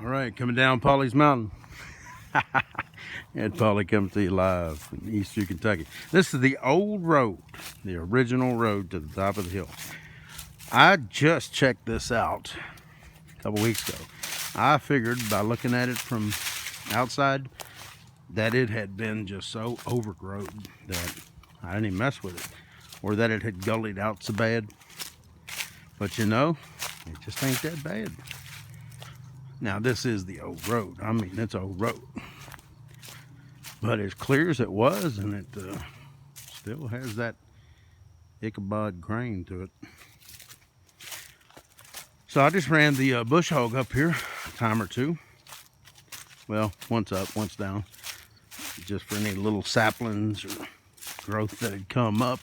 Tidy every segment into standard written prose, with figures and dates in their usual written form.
All right, coming down Polly's Mountain. And Polly coming to you live from Eastern Kentucky. This is the old road, the original road to the top of the hill. I just checked this out a couple weeks ago. I figured by looking at it from outside that it had been just so overgrown that I didn't even mess with it, or that it had gullied out so bad. But you know, it just ain't that bad. Now this is the old road. I mean, it's old road, but as clear as it was, and it still has that Ichabod grain to it. So I just ran the bush hog up here a time or two. Well, once up, once down, just for any little saplings or growth that had come up.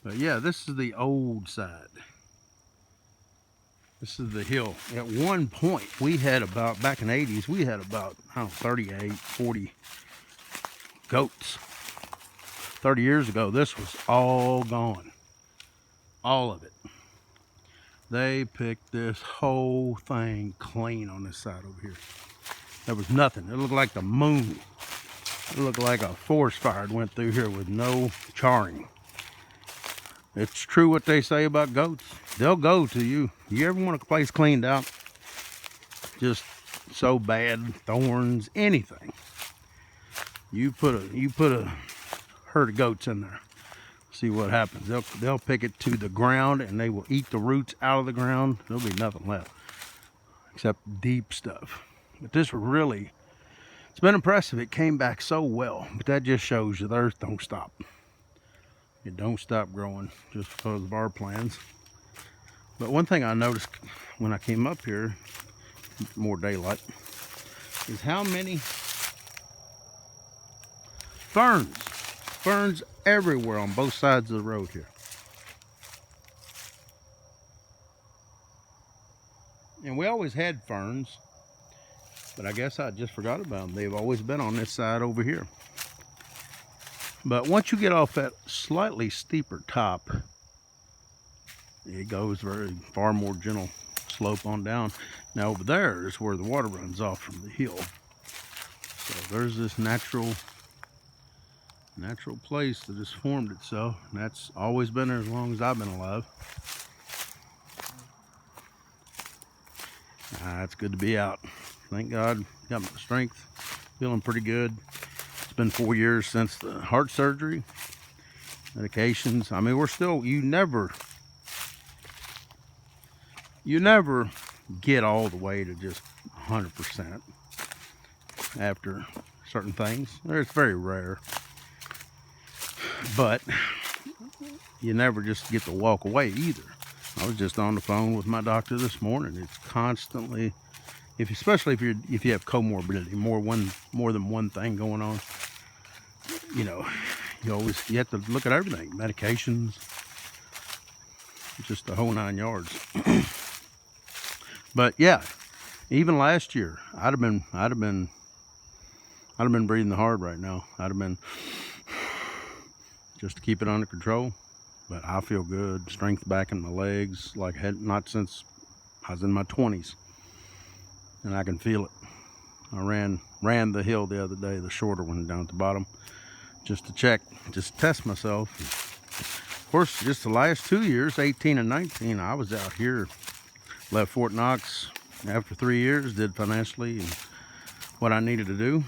But yeah, this is the old side. This is the hill. At one point, we had about, back in the 80s, we had about, I don't know, 38, 40 goats. 30 years ago, this was all gone. All of it. They picked this whole thing clean on this side over here. There was nothing. It looked like the moon. It looked like a forest fire had went through here with no charring. It's true what they say about goats. They'll go to you. You ever want a place cleaned out? Just so bad, thorns, anything. You put a herd of goats in there. See what happens. They'll pick it to the ground, and they will eat the roots out of the ground. There'll be nothing left except deep stuff. But this really, it's been impressive. It came back so well. But that just shows you the earth don't stop. It don't stop growing just because of our plans. But one thing I noticed when I came up here, more daylight, is how many ferns everywhere on both sides of the road here. And we always had ferns, but I guess I just forgot about them. They've always been on this side over here. But once you get off that slightly steeper top, it goes far more gentle slope on down. Now over there is where the water runs off from the hill. So there's this natural place that has formed itself, and that's always been there as long as I've been alive. It's good to be out. Thank God, got my strength, feeling pretty good. It's been 4 years since the heart surgery, medications. I mean, we're still, you never get all the way to just 100% after certain things. It's very rare. But you never just get to walk away either. I was just on the phone with my doctor this morning. It's constantly, especially if you have comorbidity, more than one thing going on. You know, you have to look at everything, medications, just the whole 9 yards. But yeah, even last year, I'd have been breathing hard right now. I'd have been just to keep it under control. But I feel good, strength back in my legs, like not since I was in my 20s, and I can feel it. I ran the hill the other day, the shorter one down at the bottom, just to check, just to test myself. Of course, just the last 2 years, 18 and 19, I was out here, left Fort Knox after 3 years, did financially and what I needed to do.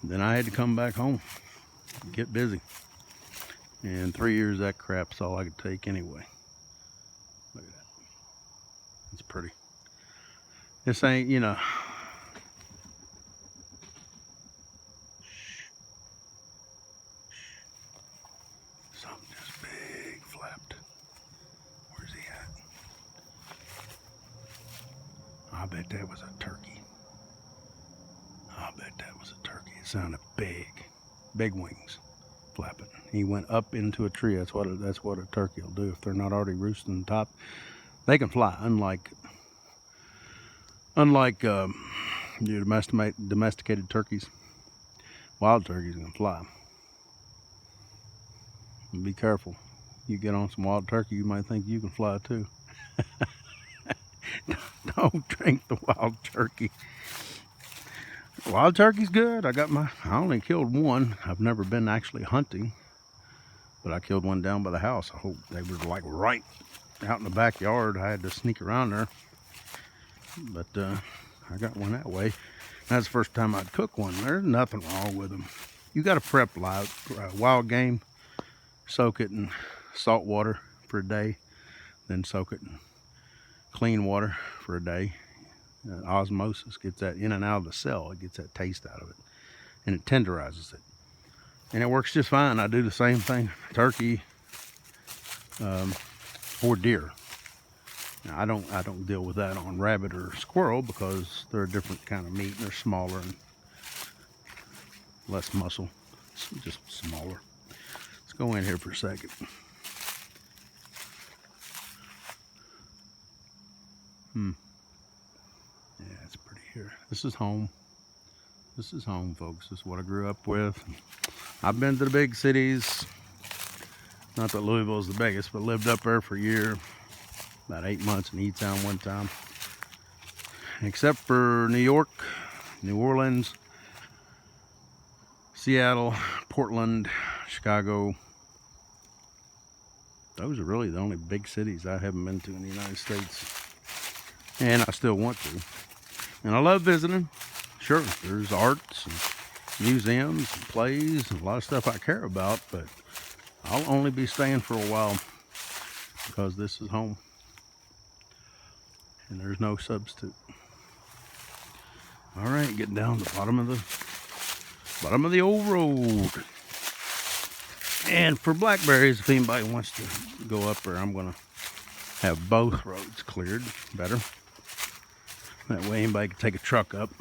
Then I had to come back home, get busy. And 3 years, that crap's all I could take anyway. Look at that. It's pretty. This ain't, you know. Something just big flapped. Where's he at? I bet that was a turkey. It sounded big. Big wings flapping. He went up into a tree. That's what a turkey will do if they're not already roosting on top. They can fly, unlike your domesticated turkeys. Wild turkeys can fly. And be careful. You get on some wild turkey, you might think you can fly too. don't drink the wild turkey. Wild turkey's good. I only killed one. I've never been actually hunting, but I killed one down by the house. I hope they were like right out in the backyard. I had to sneak around there, but I got one that way. That's the first time I'd cook one. There's nothing wrong with them. You got to prep wild game, soak it in salt water for a day, then soak it in clean water for a day. Osmosis gets that in and out of the cell. It gets that taste out of it, and it tenderizes it, and it works just fine. I do the same thing, turkey or deer. Now, I don't deal with that on rabbit or squirrel because they're a different kind of meat and they're smaller and less muscle. It's just smaller. Let's go in here for a second. Yeah, it's pretty here. This is home. This is home, folks. This is what I grew up with. I've been to the big cities. Not that Louisville's the biggest, but lived up there for a year. About 8 months in E-Town one time. Except for New York, New Orleans, Seattle, Portland, Chicago. Those are really the only big cities I haven't been to in the United States. And I still want to. And I love visiting. Sure, there's arts and museums and plays and a lot of stuff I care about, but I'll only be staying for a while because this is home. And there's no substitute. All right, getting down to the bottom of the old road. And for blackberries, if anybody wants to go up there, I'm gonna have both roads cleared better. That way anybody can take a truck up.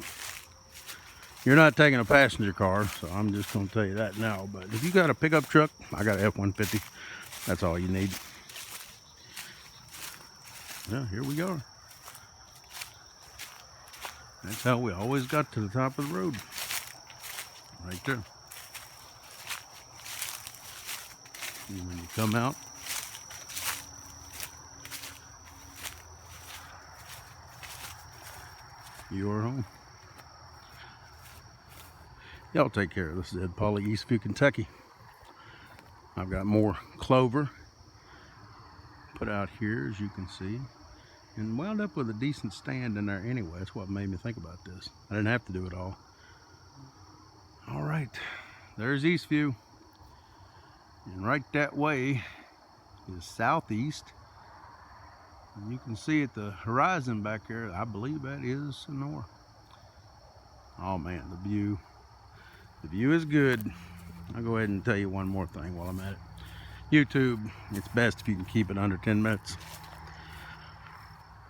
You're not taking a passenger car, so I'm just gonna tell you that now. But if you got a pickup truck, I got an F-150. That's all you need. Yeah, here we go. That's how we always got to the top of the road. Right there. And when you come out, you are home. Y'all take care. This is Ed Pauly, Eastview, Kentucky. I've got more clover put out here, as you can see. And wound up with a decent stand in there anyway. That's what made me think about this. I didn't have to do it all. All right, there's Eastview. And right that way is southeast. And you can see at the horizon back there, I believe that is Sonora. Oh man, the view is good. I'll go ahead and tell you one more thing while I'm at it. YouTube, it's best if you can keep it under 10 minutes.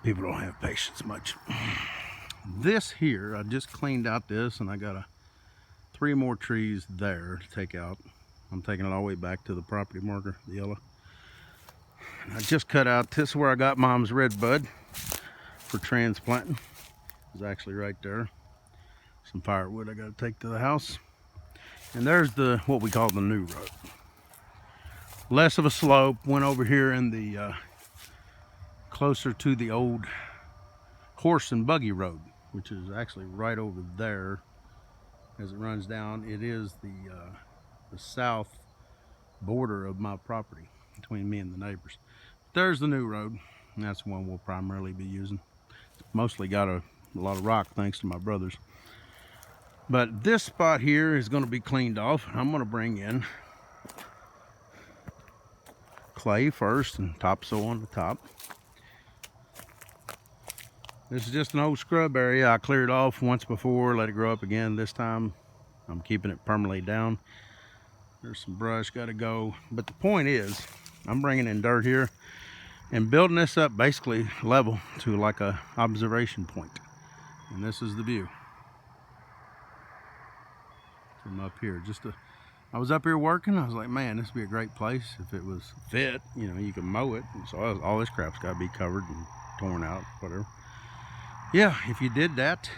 People don't have patience much. This here, I just cleaned out this, and I got 3 more trees there to take out. I'm taking it all the way back to the property marker, the yellow. And I just cut out, this is where I got Mom's red bud for transplanting. It's actually right there. Some firewood I got to take to the house. And there's what we call the new road. Less of a slope, went over here in the closer to the old horse and buggy road, which is actually right over there as it runs down. It is the south border of my property between me and the neighbors. There's the new road, and that's the one we'll primarily be using. Mostly got a lot of rock thanks to my brothers. But this spot here is going to be cleaned off. I'm going to bring in clay first and topsoil on the top. This is just an old scrub area. I cleared off once before, let it grow up again. This time I'm keeping it permanently down. There's some brush got to go. But the point is, I'm bringing in dirt here and building this up basically level to like a observation point. And this is the view from up here. I was up here working. I was like, man, this would be a great place if it was fit. You know, you can mow it. And so all this crap's got to be covered and torn out, whatever. Yeah, if you did that,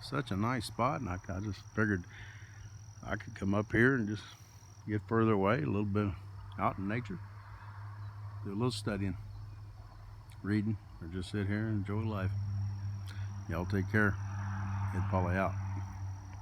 such a nice spot. And I just figured I could come up here and just get further away, a little bit out in nature, do a little studying, reading, or just sit here and enjoy life. Y'all take care. Ed Polly out.